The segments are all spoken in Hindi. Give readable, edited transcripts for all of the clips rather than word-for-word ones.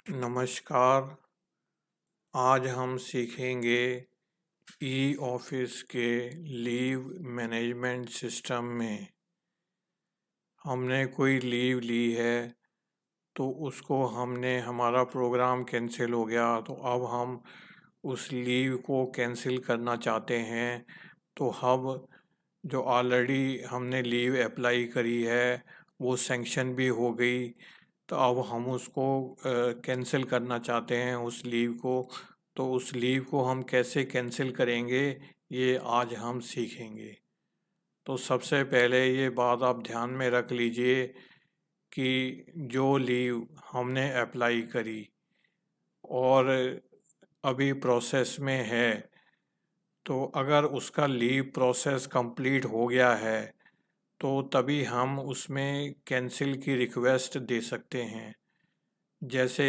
नमस्कार। आज हम सीखेंगे ई ऑफिस के लीव मैनेजमेंट सिस्टम में हमने कोई लीव ली है तो उसको हमारा प्रोग्राम कैंसिल हो गया तो अब हम उस लीव को कैंसिल करना चाहते हैं। तो अब जो ऑलरेडी हमने लीव अप्लाई करी है वो सैंक्शन भी हो गई, तो अब हम उसको कैंसिल करना चाहते हैं उस लीव को। तो उस लीव को हम कैसे कैंसिल करेंगे ये आज हम सीखेंगे। तो सबसे पहले ये बात आप ध्यान में रख लीजिए कि जो लीव हमने अप्लाई करी और अभी प्रोसेस में है, तो अगर उसका लीव प्रोसेस कंप्लीट हो गया है तो तभी हम उसमें कैंसिल की रिक्वेस्ट दे सकते हैं। जैसे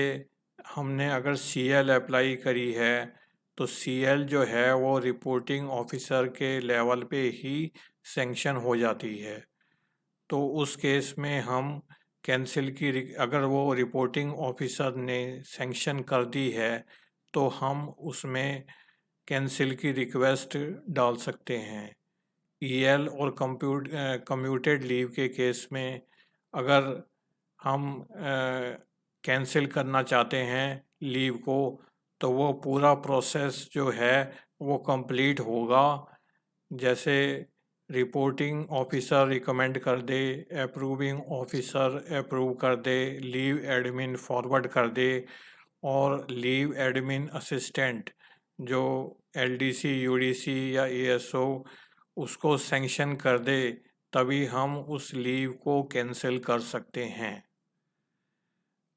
हमने अगर सीएल अप्लाई करी है तो सीएल जो है वो रिपोर्टिंग ऑफिसर के लेवल पे ही सैंक्शन हो जाती है। तो उस केस में हम अगर वो रिपोर्टिंग ऑफिसर ने सैंक्शन कर दी है तो हम उसमें कैंसिल की रिक्वेस्ट डाल सकते हैं। ईएल और कम्यूटेड लीव के केस में अगर हम कैंसिल करना चाहते हैं लीव को तो वो पूरा प्रोसेस जो है वो कंप्लीट होगा। जैसे रिपोर्टिंग ऑफिसर रिकमेंड कर दे, अप्रूविंग ऑफिसर अप्रूव कर दे, लीव एडमिन फॉरवर्ड कर दे और लीव एडमिन असिस्टेंट जो एलडीसी यूडीसी या एएसओ उसको सैंक्शन कर दे, तभी हम उस लीव को कैंसिल कर सकते हैं।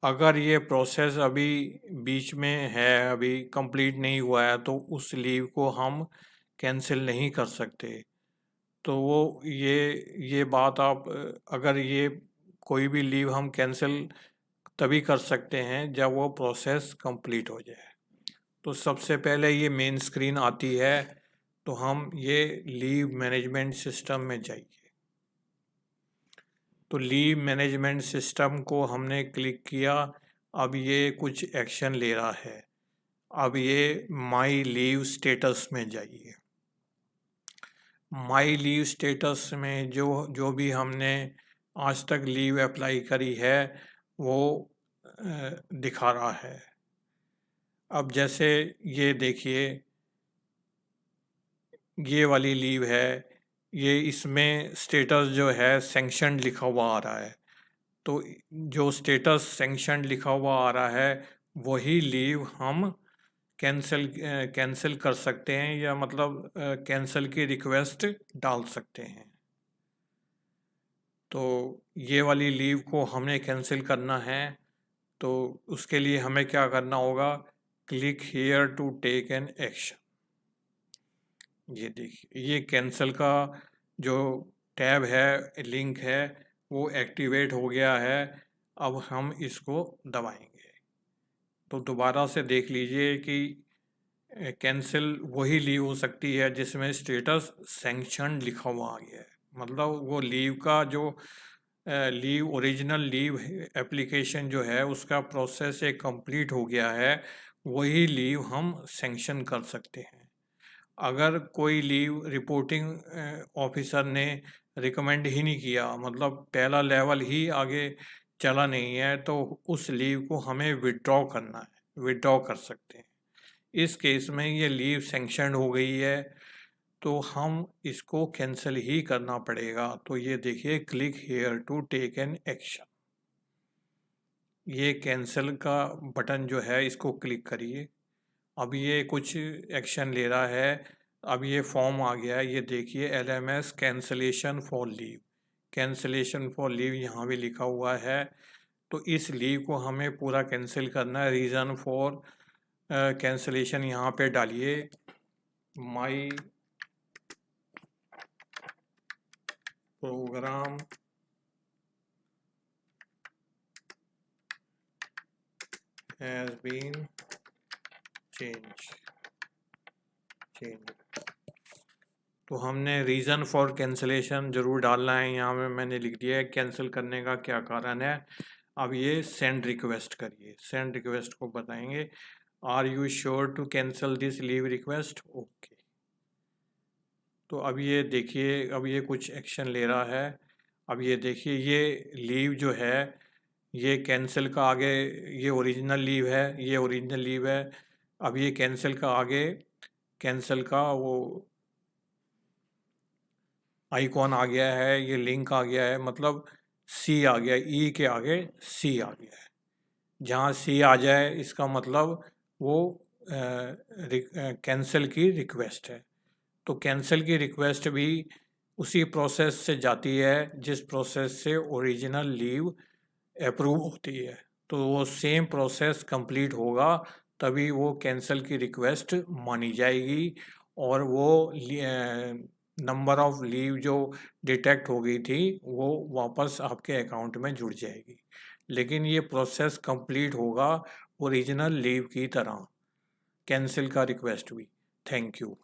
अगर ये प्रोसेस अभी बीच में है, अभी कंप्लीट नहीं हुआ है, तो उस लीव को हम कैंसिल नहीं कर सकते। तो ये बात आप अगर ये कोई भी लीव हम कैंसिल तभी कर सकते हैं जब वो प्रोसेस कंप्लीट हो जाए। तो सबसे पहले ये मेन स्क्रीन आती है, तो हम ये लीव मैनेजमेंट सिस्टम में जाइए। तो लीव मैनेजमेंट सिस्टम को हमने क्लिक किया। अब ये कुछ एक्शन ले रहा है। अब ये माई लीव स्टेटस में जाइए। माई लीव स्टेटस में जो जो भी हमने आज तक लीव अप्लाई करी है वो दिखा रहा है। अब जैसे ये देखिए, ये वाली लीव है, ये इसमें स्टेटस जो है सैंक्शनड लिखा हुआ आ रहा है। तो जो स्टेटस सैंक्शनड लिखा हुआ आ रहा है वही लीव हम कैंसिल कर सकते हैं, या मतलब कैंसिल की रिक्वेस्ट डाल सकते हैं। तो ये वाली लीव को हमने कैंसिल करना है, तो उसके लिए हमें क्या करना होगा, click here to take an action. ये देखिए, ये कैंसिल का जो टैब है, लिंक है, वो एक्टिवेट हो गया है। अब हम इसको दबाएंगे तो दोबारा से देख लीजिए कि कैंसिल वही लीव हो सकती है जिसमें स्टेटस सैंक्शन लिखा हुआ आ गया है। मतलब वो लीव का जो लीव ओरिजिनल लीव एप्लीकेशन जो है उसका प्रोसेस एक कंप्लीट हो गया है, वही लीव हम सैंक्शन कर सकते हैं। अगर कोई लीव रिपोर्टिंग ऑफिसर ने रिकमेंड ही नहीं किया, मतलब पहला लेवल ही आगे चला नहीं है, तो उस लीव को हमें विड्रॉ करना है, विड्रॉ कर सकते हैं। इस केस में ये लीव सैंक्शन हो गई है तो हम इसको कैंसिल ही करना पड़ेगा। तो ये देखिए, click here to take an action, ये कैंसिल का बटन जो है इसको क्लिक करिए। अब ये कुछ एक्शन ले रहा है। अब ये फॉर्म आ गया है, ये देखिए, LMS cancellation for leave, cancellation for leave यहाँ भी लिखा हुआ है। तो इस लीव को हमें पूरा कैंसिल करना है। रीज़न फॉर कैंसलेशन यहाँ पे डालिए, my program has been change. तो हमने रीज़न फॉर कैंसलेशन ज़रूर डालना है। यहाँ में मैंने लिख दिया है कैंसिल करने का क्या कारण है। अब ये सेंड रिक्वेस्ट करिए, सेंड रिक्वेस्ट को बताएंगे are you sure to cancel this leave request, okay. तो अब ये देखिए, अब ये कुछ एक्शन ले रहा है। अब ये देखिए, ये लीव जो है ये कैंसिल का आगे, ये ओरिजिनल लीव है, ये ओरिजिनल लीव है। अब ये कैंसिल का आगे, कैंसिल का वो आइकॉन आ गया है, ये लिंक आ गया है, मतलब सी आ गया, ई के आगे सी आ गया है। जहाँ सी आ जाए इसका मतलब वो कैंसिल की रिक्वेस्ट है। तो कैंसिल की रिक्वेस्ट भी उसी प्रोसेस से जाती है जिस प्रोसेस से ओरिजिनल लीव अप्रूव होती है। तो वो सेम प्रोसेस कंप्लीट होगा तभी वो कैंसिल की रिक्वेस्ट मानी जाएगी और वो नंबर ऑफ लीव जो डिटेक्ट हो गई थी वो वापस आपके अकाउंट में जुड़ जाएगी। लेकिन ये प्रोसेस कंप्लीट होगा ओरिजिनल लीव की तरह, कैंसिल का रिक्वेस्ट भी। Thank you.